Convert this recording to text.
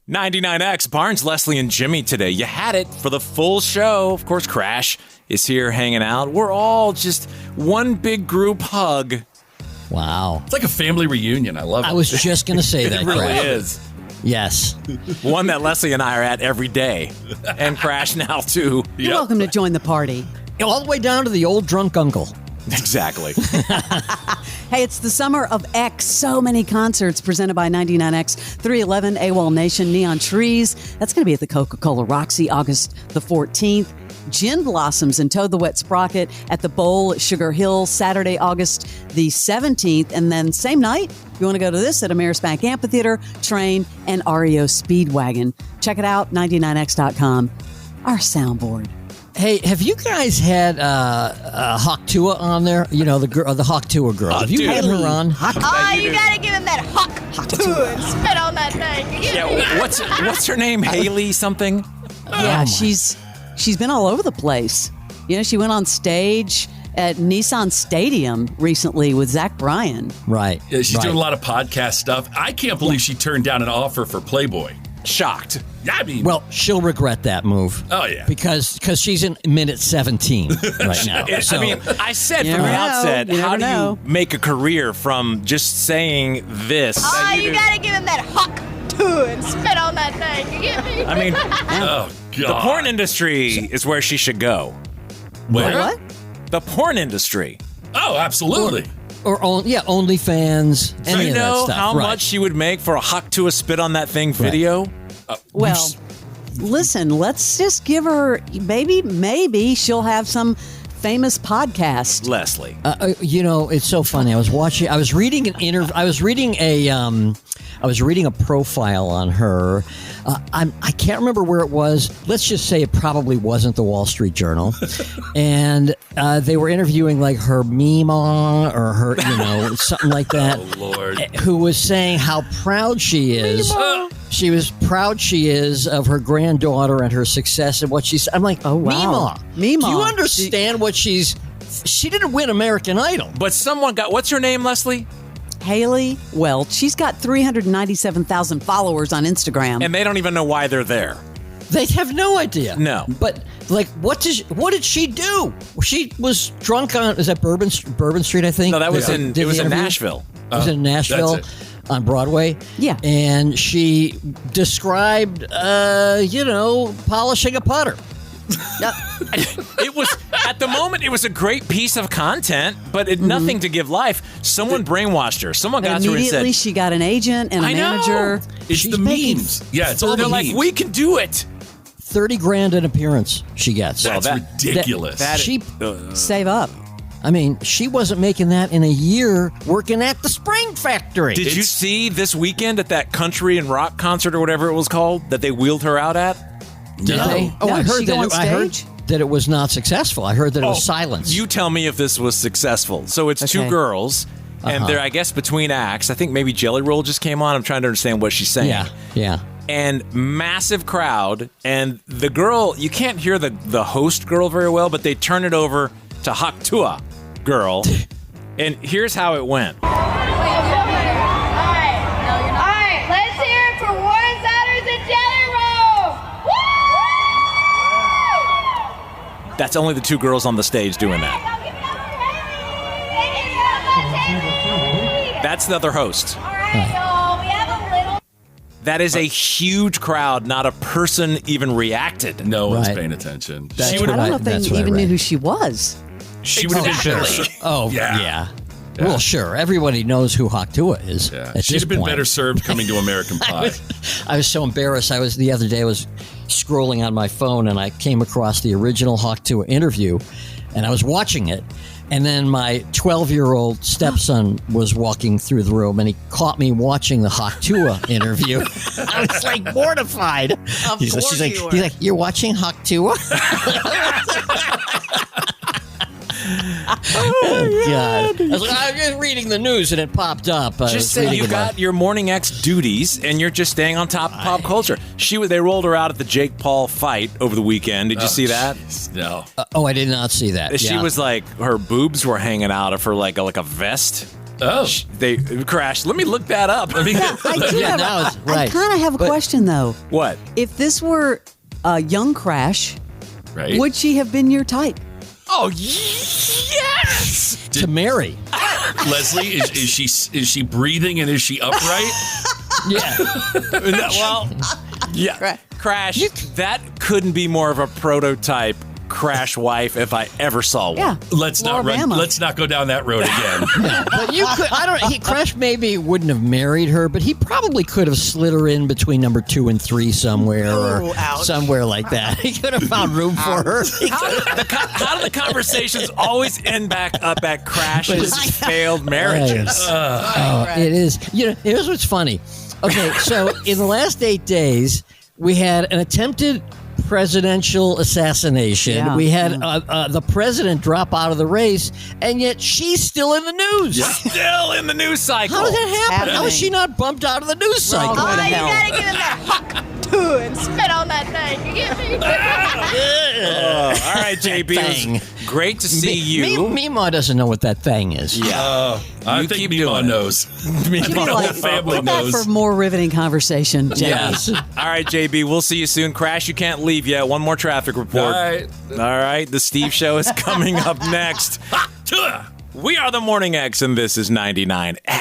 99X, Barnes, Leslie, and Jimmy today. You had it for the full show. Of course, Crash is here hanging out. We're all just one big group hug. Wow. It's like a family reunion. I love it. I was just going to say that, It really Crash. is. Yes. One that Leslie and I are at every day. And Crash now, too. You're welcome to join the party. All the way down to the old drunk uncle. Exactly. Hey, it's the summer of X. So many concerts presented by 99X, 311, AWOL Nation, Neon Trees. That's going to be at the Coca-Cola Roxy, August the 14th. Gin Blossoms and Toad the Wet Sprocket at the Bowl at Sugar Hill, Saturday, August the 17th. And then same night, you want to go to this at Ameris Bank Amphitheater, Train, and REO Speedwagon. Check it out, 99x.com. Our soundboard. Hey, have you guys had Hawk Tua on there? You know, the Hawk Tua girl. Have you had her on? Oh, you gotta give him that Hawk Tua and spit on that thing. Yeah, what's her name? Haley something? Yeah, she's been all over the place. You know, she went on stage at Nissan Stadium recently with Zach Bryan. Right. Yeah, she's right. doing a lot of podcast stuff. I can't believe she turned down an offer for Playboy. Shocked. Yeah, I mean, Well, she'll regret that move. Oh, yeah. Because she's in minute 17 right now. So, I mean, I said You from the never know. outset, You how never do know. you make a career from just saying this? Oh, you gotta give him that Hawk Tua and spit on that thing. You get me? I mean, oh, God. the porn industry is where she should go. Where? What? The porn industry. Oh, absolutely. or OnlyFans, any You of that know stuff. how right. much she would make for a Hawk to a spit on that thing video? Well, listen, let's just give her, maybe she'll have some famous podcast. Leslie. You know, it's so funny. I was reading an interview. I was reading a profile on her. I can't remember where it was. Let's just say it probably wasn't the Wall Street Journal. And they were interviewing like her Mima or her, something like that. Oh, Lord. Who was saying how proud she is. She was proud she is of her granddaughter and her success and what she's. I'm like, Oh, wow. Mima. Mima. Do you understand what she's? She didn't win American Idol. But someone got, what's her name, Leslie? Haley Welch. She's got 397,000 followers on Instagram. And they don't even know why they're there. They have no idea. No. But like, what did she do? She was drunk on, is that Bourbon Street, I think? No, that was Did in the Nashville. Nashville. It was in Nashville that's on Broadway. Yeah. And she described, polishing a putter. It was, at the moment, it was a great piece of content, but it nothing to give life. Someone brainwashed her. Someone got And to her and immediately said, she got an agent and a I know. manager. It's She's the making memes. Yeah, it's all they're the like, memes. we can do it. $30,000 an appearance she gets. Well, That's ridiculous. she, Save up. I mean, she wasn't making that in a year working at the Spring Factory. Did you see this weekend at that country and rock concert or whatever it was called that they wheeled her out at? Did No. they? Oh, No, I did heard she go that. on I heard stage? that it was not successful. I heard that it was silence. You tell me if this was successful. So it's two Okay. girls, and they're, I guess, between acts. I think maybe Jelly Roll just came on. I'm trying to understand what she's saying. Yeah. And massive crowd, and the girl, you can't hear the host girl very well, but they turn it over to Haktua girl. And here's how it went. Alright, let's hear it for Warren Souders and Jelly Roll! Woo! That's only the two girls on the stage doing that. Go give it up for Haley! Thank you so much, Haley! That's the other host. Alright, y'all, we have a little... That is a huge crowd. Not a person even reacted. No one's Right. paying attention. That's I what don't know if they that's what I even knew read. who she was. She would have been better. Exactly. Oh, Yeah. yeah. Well, sure. Everybody knows who Haktua is. Yeah. At She'd this have been point. better served coming to American Pie. I was so embarrassed. The other day I was scrolling on my phone and I came across the original Haktua interview, and I was watching it. And then my 12-year-old stepson was walking through the room, and he caught me watching the Haktua interview. I was like mortified. He's like, "You're watching Haktua?" Oh, God. I was like, I'm just reading the news, and it popped up. Just say you got your Morning X duties, and you're just staying on top of pop culture. They rolled her out at the Jake Paul fight over the weekend. Did you see that? Jeez, no. Oh, I did not see that. She was like, her boobs were hanging out of her like a vest. Oh. They crashed. Let me look that up. I do Yeah, have now a, it's right. I kind of have a question though. What? If this were a young Crash, Right. would she have been your type? Oh, yes! To marry. Leslie, is she breathing and is she upright? Yeah. Well, yeah. Crash, that couldn't be more of a prototype Crash wife if I ever saw one. Yeah. Let's not go down that road again. But you could, Crash maybe wouldn't have married her, but he probably could have slid her in between number 2 and 3 somewhere or somewhere like that. He could have found room for her. How do the conversations always end back up at Crash's failed marriages? It is. Here's what's funny. Okay, so in the last 8 days, we had an attempted presidential assassination. Yeah. We had the president drop out of the race, and yet she's still in the news. Still in the news cycle. How did that happen? Happening. How is she not bumped out of the news cycle? Going to Oh, you hell. gotta give him that huck to and spit on that thing. You get me? All right, JB. Thang. It was great to see you. Meemaw doesn't know what that thing is. Yeah. I You think keep Meemaw doing it. knows. Me- The whole Like, family put that knows. for more riveting conversation, Jay. Yes. All right, JB. We'll see you soon. Crash, you can't leave yet. One more traffic report. All right. All right. The Steve Show is coming up next. We are the Morning X, and this is 99X.